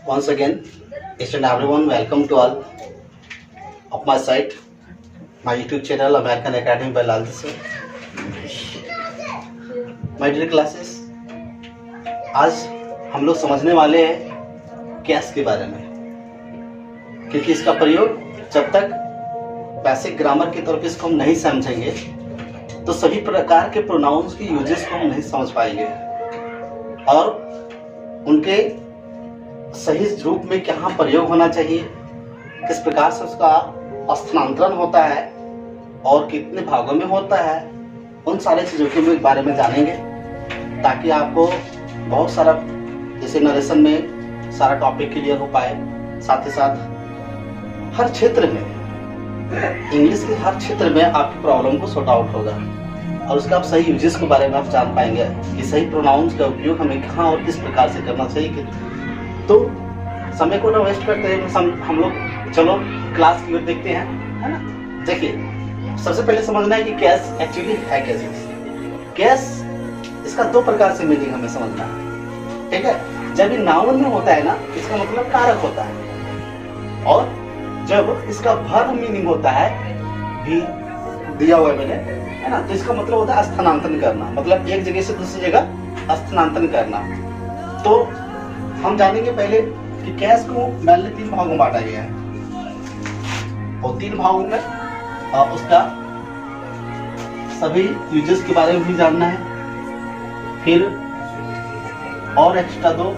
Once again, each and everyone, welcome to all of my site, my YouTube channel, American Academy by Lalji sir. My dear classes, आज हम लोग समझने वाले हैं cash के बारे में, क्योंकि इसका प्रयोग जब तक बेसिक ग्रामर के तौर पे इसको हम नहीं समझेंगे तो सभी प्रकार के प्रोनाउंस की यूजेस को हम नहीं समझ पाएंगे और उनके सही रूप में कहाँ प्रयोग होना चाहिए, किस प्रकार से उसका स्थानांतरण होता है और कितने भागों में होता है, उन सारे चीज़ों के बारे में जानेंगे ताकि आपको बहुत सारा जैसे नरेशन में सारा टॉपिक क्लियर हो पाए। साथ ही साथ हर क्षेत्र में, इंग्लिश के हर क्षेत्र में आपकी प्रॉब्लम को सॉर्ट आउट होगा और उसका आप सही यूजेस के बारे में आप जान पाएंगे कि सही प्रोनाउंस का उपयोग हमें कहाँ और किस प्रकार से करना चाहिए। तो समय को ना वेस्ट करते हैं हम लोग चलो क्लास की ओर देखते हैं, है ना। देखिए, सबसे पहले समझना है कि कैश एक्चुअली है कैसे। कैश इसका दो प्रकार से मीनिंग हमें समझना है, ठीक है। जब ये नाउन में होता है ना, इसका मतलब कारक होता है, और जब इसका वर्ब मीनिंग होता है भी दिया हुआ है मैंने, है ना, तो इसका मतलब होता है स्थानांतरण करना, मतलब एक जगह से दूसरी जगह स्थानांतरण करना। तो हम जानेंगे पहले कि कैश को मेनली 3 भागों में बांटा गया है और 3 भागों में उसका सभी यूजेस के बारे में भी जानना है, फिर और एक्स्ट्रा 2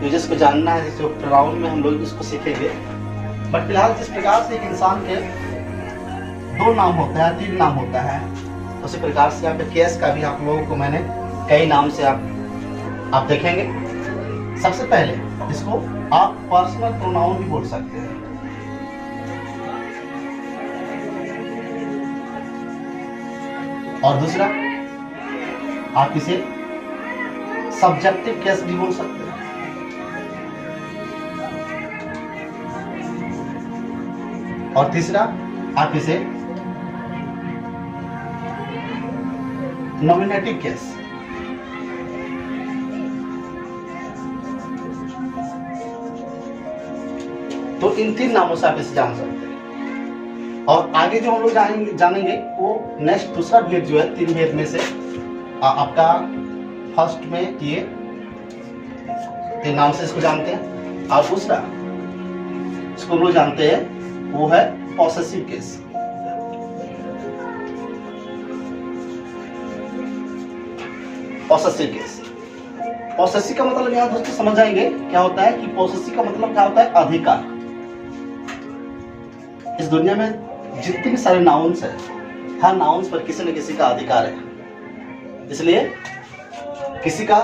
यूजेस को जानना है जिसको प्रोनाउन में हम लोग इसको सीखेंगे। बट फिलहाल जिस प्रकार से एक इंसान के 2 नाम होता है, 3 नाम होता है, उसी प्रकार से यहाँ पे कैश का भी आप लोगों को मैंने कई नाम से आप देखेंगे। सबसे पहले इसको आप पर्सनल प्रोनाउन भी बोल सकते हैं, और दूसरा आप इसे सब्जेक्टिव केस भी बोल सकते हैं, और तीसरा आप इसे नॉमिनेटिव केस। तो इन 3 नामों से आप इसे जान सकते हैं। और आगे जो हम लोग जानेंगे वो नेक्स्ट दूसरा भेद जो है 3 भेद में से आपका फर्स्ट में ये 3 नाम से इसको जानते हैं, और दूसरा इसको लोग जानते हैं वो है possessive case. Possessive case, possessive का मतलब यहाँ दोस्तों समझ जाएंगे क्या होता है कि पॉसेसिव का मतलब क्या होता है, अधिकार। इस दुनिया में जितने भी सारे नाउन्स हैं, हर नाउन्स पर किसी न किसी का अधिकार है। इसलिए किसी का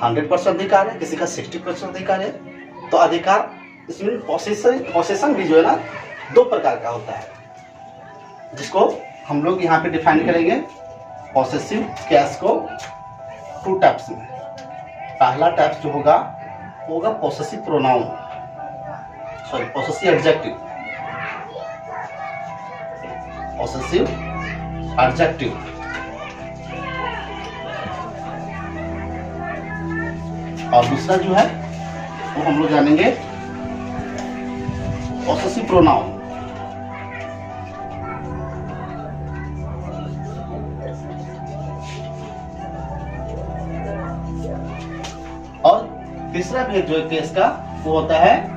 100% अधिकार है, किसी का 60% अधिकार है। तो अधिकार इसमें पोसेशन भी जो है ना 2 प्रकार का होता है, जिसको हम लोग यहाँ पे डिफाइन करेंगे पॉसेसिव केस को 2 टाइप्स में। पहला टाइप जो होगा वो होगा possessive pronoun, sorry possessive adjective, possessive adjective. और दूसरा जो है वो हम लोग जानेंगे पॉसेसिव प्रोनाउन। और तीसरा भेद जो है केस का वो होता है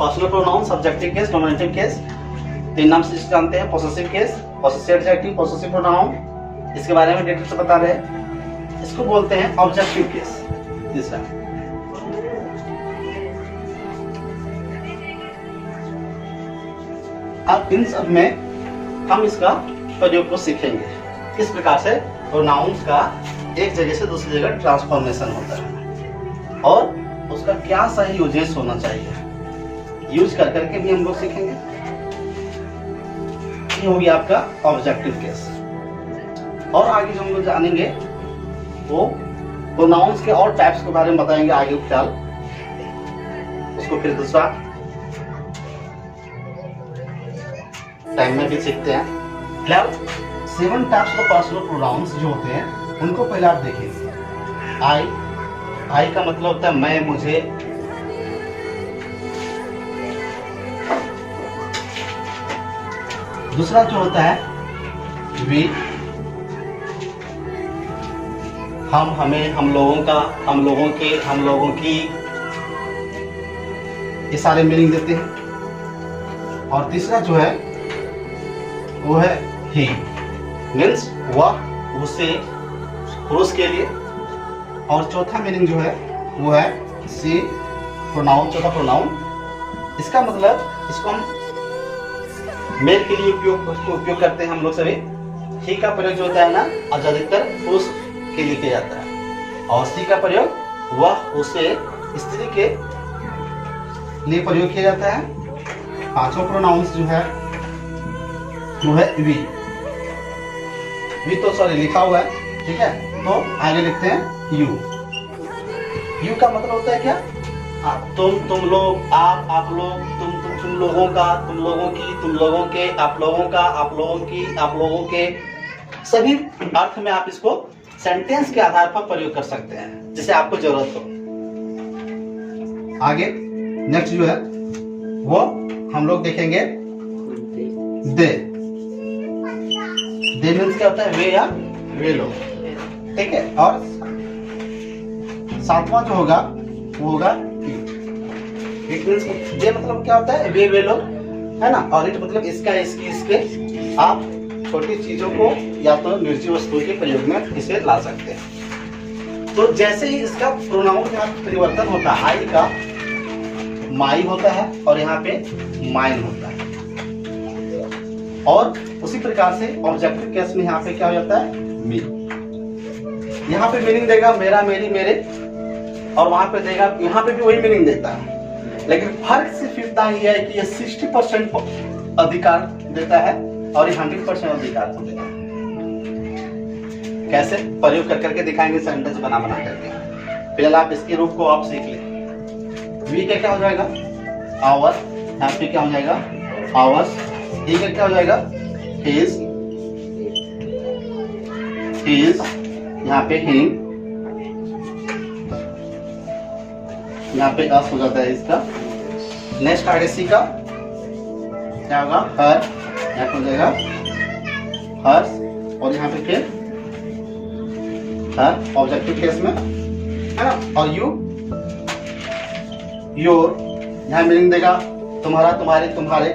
personal pronoun, subjective case, nominative case. 3 नाम से जानते हैं, possessive case, possessive adjective, possessive pronoun. इसके बारे में डिटेल से बता रहे हैं। इसको बोलते हैं ऑब्जेक्टिव केस। तीसरा अब इन सब में हम इसका प्रयोग को सीखेंगे, किस प्रकार से प्रोनाउंस का एक जगह से दूसरी जगह ट्रांसफॉर्मेशन होता है और उसका क्या सही यूजेस होना चाहिए, यूज कर करके भी हम लोग सीखेंगे। ये होगी आपका ऑब्जेक्टिव केस। और आगे जो हम लोग जानेंगे वो प्रोनाउंस के और टाइप्स के बारे में बताएंगे आगे ख्याल, उसको फिर दूसरा टाइम में भी सीखते हैं। 7 टाइप्स ऑफ पर्सनल प्रोनाउंस जो होते हैं उनको पहले आप देखिए। आई का मतलब होता है मैं, मुझे। दूसरा जो होता है वी, हम, हमें, हम लोगों का, हम लोगों के, हम लोगों की, ये सारे मीनिंग देते हैं। और तीसरा जो है वो है ही, मीन्स वह, उसे, पुरुष के लिए। और चौथा मीनिंग जो है वो है सी, प्रोनाउन, चौथा प्रोनाउन। इसका मतलब, इसको हम मेल के लिए उपयोग करते हैं हम लोग सभी। ही का प्रयोग जो होता है ना, अधिकतर पुरुष के लिए किया जाता है। और सी का प्रयोग वह, उसे, स्त्री के लिए प्रयोग किया जाता है। पांचों प्रोनाउंस जो है वो है वी। तो सॉरी लिखा हुआ है, ठीक है। तो आगे लिखते हैं यू। यू का मतलब होता है क्या? तुम लोग, आप लोग, तुम लोगों का, तुम लोगों की, तुम लोगों के, आप लोगों का, आप लोगों की, आप लोगों के, सभी अर्थ में आप इसको सेंटेंस के आधार पर प्रयोग कर सकते हैं, जिसे आपको जरूरत हो। आगे नेक्स्ट जो है वो हम लोग देखेंगे दे। दे मीन्स क्या होता है? वे या वे लोग, ठीक है। और सातवां जो होगा वो होगा इट मीन्स, ये मतलब क्या होता है? वे लोग, है ना। और इट मतलब इसका, इसकी, इसके। आप छोटी चीजों को या तो निर्जीव वस्तु के प्रयोग में इसे ला सकते हैं। तो जैसे ही इसका प्रोनाउन यहाँ परिवर्तन होता है, आई का माई होता है और यहाँ पे माइन होता है। और उसी प्रकार से ऑब्जेक्टिव केस में यहाँ पे क्या हो जाता है? मी। यहाँ पे मीनिंग देगा मेरा, मेरी, मेरे, और वहां पे देगा, यहाँ पे भी वही मीनिंग देता है। लेकिन फर्क सिर्फ इतना ही है कि ये 60% अधिकार देता है और ये 100% अधिकार को देता है। कैसे प्रयोग कर करके दिखाएंगे, सेंटेंस बना करके। फिलहाल आप इसके रूप को आप सीख लें। वी का क्या हो जाएगा? आवर। यहाँ पे क्या हो जाएगा? आवर्स। ही का क्या हो जाएगा? हिज। यहाँ पे हिम, यहाँ पे अस हो जाता है इसका। नेक्स्ट आगे सी का क्या होगा? हर। यहाँ पे हो जाएगा हर्स। और यहाँ पे फिर हर ऑब्जेक्टिव केस में, है ना। और यू, योर। यहाँ मीनिंग देगा तुम्हारा, तुम्हारे, तुम्हारे।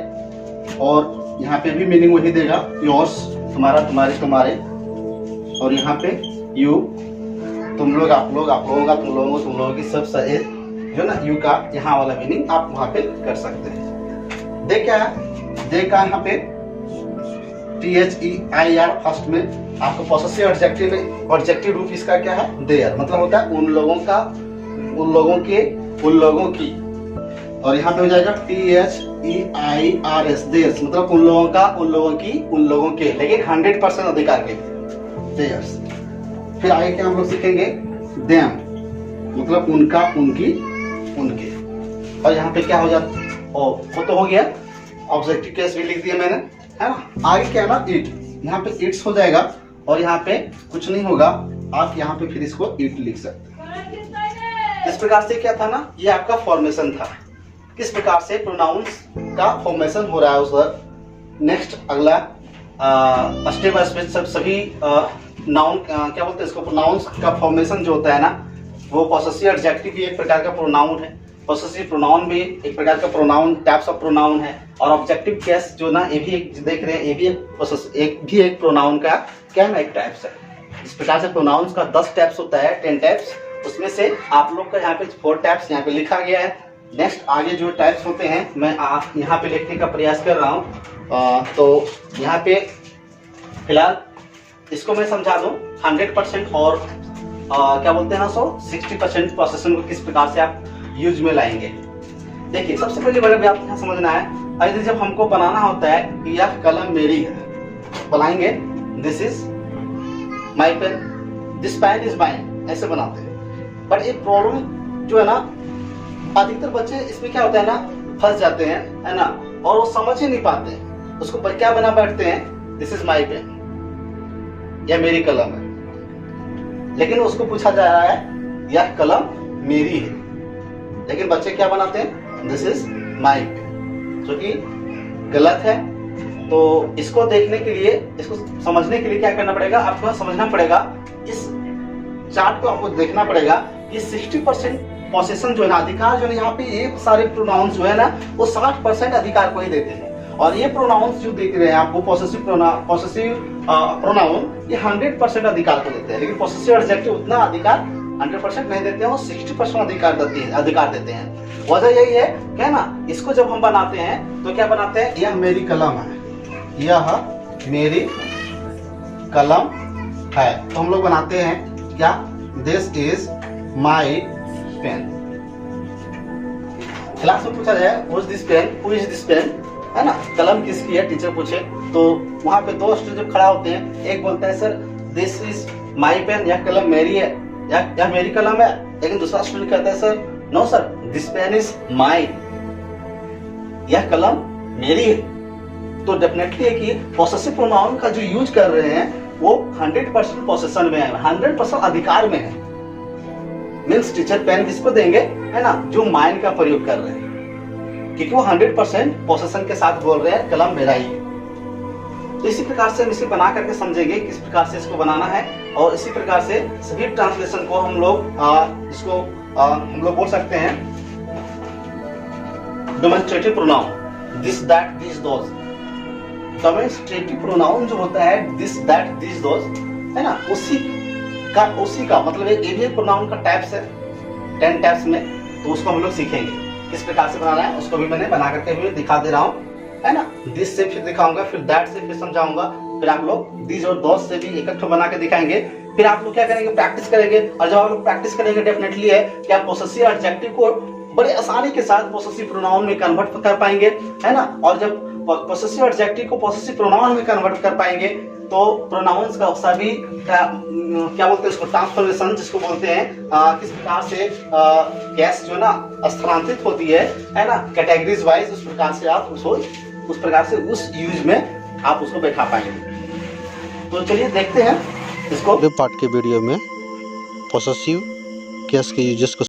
और यहाँ पे भी मीनिंग वही देगा, योर्स, तुम्हारा, तुम्हारे, तुम्हारे। और यहाँ पे यू, तुम लोग, आप लोग, आप लोगों का, तुम लोगों की, सब सही जो ना। यू का यहाँ वाला मीनिंग आप वहां पे कर सकते हैं। दे क्या है? दे का यहाँ पे THEIR फर्स्ट में आपको पॉसेसिव ऑब्जेक्टिव रूप इसका क्या है? देयर। मतलब होता है उन लोगों का, उन लोगों के, उन लोगों की। और यहाँ पे हो जाएगा THEIRS, देयर्स। मतलब उन लोगों का, उन लोगों की, उन लोगों के, लेकिन 100% अधिकार के, देयर्स। फिर आगे क्या हम लोग सीखेंगे? देम, मतलब उनका, उनकी, उनके। और यहाँ पे क्या हो जाता है? वो तो हो गया, ऑब्जेक्टिव केस भी लिख दिया मैंने, है ना। आगे क्या है ना? इट। यहाँ पे इट्स हो जाएगा और यहाँ पे कुछ नहीं होगा, आप यहाँ पे फिर इसको इट लिख सकते हैं। इस प्रकार से क्या था ना, ये आपका फॉर्मेशन था, किस प्रकार से प्रोनाउंस का फॉर्मेशन हो रहा है उस। नेक्स्ट अगला स्टेप बाय स्टेप सभी नाउन, क्या बोलते हैं इसको, प्रोनाउंस का फॉर्मेशन जो होता है ना, वो पॉसेसिव एडजेक्टिव भी एक प्रकार का प्रोनाउन है, पॉसेसिव प्रोनाउन भी एक प्रकार का प्रोनाउन, टाइप्स ऑफ प्रोनाउन है। और ऑब्जेक्टिव केस जो ना, ये भी एक देख रहे हैं, ये भी एक प्रोनाउन का क्या ना, एक टाइप्स है। इस प्रकार से प्रोनाउंस का 10 टाइप्स होता है, 10 टाइप्स। उसमें से आप लोग का यहाँ पे 4 टाइप्स यहाँ पे लिखा गया है। नेक्स्ट आगे जो टाइप्स होते हैं मैं यहाँ पे लिखने का प्रयास कर रहा हूँ। तो यहाँ पे फिलहाल इसको मैं समझा दूं 100% और क्या बोलते हैं ना 60% प्रोसेसिंग को किस प्रकार से आप यूज में लाएंगे। देखिए सबसे पहले बड़े बात यहाँ समझना है, यदि जब हमको बनाना होता है कि यह कलम मेरी है, बनाएंगे this is my pen, this pen is mine, ऐसे बनाते हैं। बट एक प्रॉब्लम जो है ना, अधिकतर बच्चे इसमें क्या होता है ना, फंस जाते हैं, है ना, और वो समझ ही नहीं पाते हैं। उसको पर क्या बना बैठते हैं, दिस इज माई पेन, यह मेरी कलम है। लेकिन उसको पूछा जा रहा है यह कलम मेरी है, लेकिन बच्चे क्या बनाते हैं, दिस इज माई पेन, जो कि गलत है। तो इसको देखने के लिए, इसको समझने के लिए क्या करना पड़ेगा, आपको समझना पड़ेगा, इस चार्ट को आपको देखना पड़ेगा कि 60% पोसेशन जो है ना, अधिकार जो है यहाँ पे ये सारे प्रोनाउंस जो है ना वो 60% अधिकार को ही देते हैं। और ये प्रोनाउंस जो देख रहे हैं आपको, पॉसेसिव प्रोनाउन, ये 100% अधिकार को देते हैं, लेकिन पॉसेसिव एडजेक्टिव उतना अधिकार 100% नहीं देते हैं, वो 60% अधिकार देते हैं। वजह यही है क्या ना, इसको जब हम बनाते हैं तो क्या बनाते हैं, यह मेरी कलम है, यह मेरी कलम है, तो हम लोग बनाते हैं क्या, this is my pen. Class में पूछा जाए who is this pen, who is this pen, है ना, कलम किसकी है, टीचर पूछे तो वहां पे दो स्टूडेंट खड़ा होते हैं, एक बोलता है sir this is my pen, यह कलम मेरी है, यह मेरी कलम है, लेकिन दूसरा स्टूडेंट कहता है sir no sir this pen is my, यह कलम मेरी है। तो डेफिनेटली है कि पॉसेसिव प्रोनाउन का जो यूज कर रहे हैं वो 100% पोसेशन में है, 100% अधिकार में है। मीन्स टीचर पेन किसको देंगे, है ना, जो माइंड का प्रयोग कर रहे हैं, क्योंकि वो 100% पोसेशन के साथ बोल रहे हैं कलम मेरा ही है। तो इसी प्रकार से हम इसे बना करके समझेंगे किस प्रकार से इसको बनाना है, और इसी प्रकार से सभी ट्रांसलेशन को हम लोग इसको हम लोग बोल सकते हैं demonstrative pronoun, this that this those. Demonstrative pronoun जो होता है दिस दैट दिस दोस, है ना, उसी का मतलब ये भी प्रोनाउन का टाइप्स है 10 टाइप्स में, तो उसको हम लोग सीखेंगे किस प्रकार से बनाना है, उसको भी मैंने बना करके भी दिखा दे रहा हूँ, है ना। दिस से फिर दिखाऊंगा, फिर दैट से फिर समझाऊंगा, फिर आप लोग दिस और दोस से भी इकट्ठा बना के दिखाएंगे। फिर आप लोग क्या करेंगे, प्रैक्टिस करेंगे, और जब आप लोग प्रैक्टिस करेंगे डेफिनेटली है कि आप पॉसेसिव एडजेक्टिव को बड़े आसानी के साथ पॉसेसिव प्रोनाउन में कन्वर्ट कर पाएंगे, है ना। और जब पॉसेसिव एडजेक्टिव को पॉसेसिव प्रोनाउन में कन्वर्ट कर पाएंगे तो प्रोनाउंस का सभी क्या बोलते हैं उसको, ट्रांसफॉर्मेशन जिसको बोलते हैं, किस प्रकार से गैस जो ना स्थानांतरित होती है ना, कैटेगरीज वाइज, उस प्रकार से आप उस यूज में आप उसको बैठा पाएंगे। तो चलिए देखते हैं इसको। पार्ट के वीडियो में पॉसेसिव केस के यूजेस को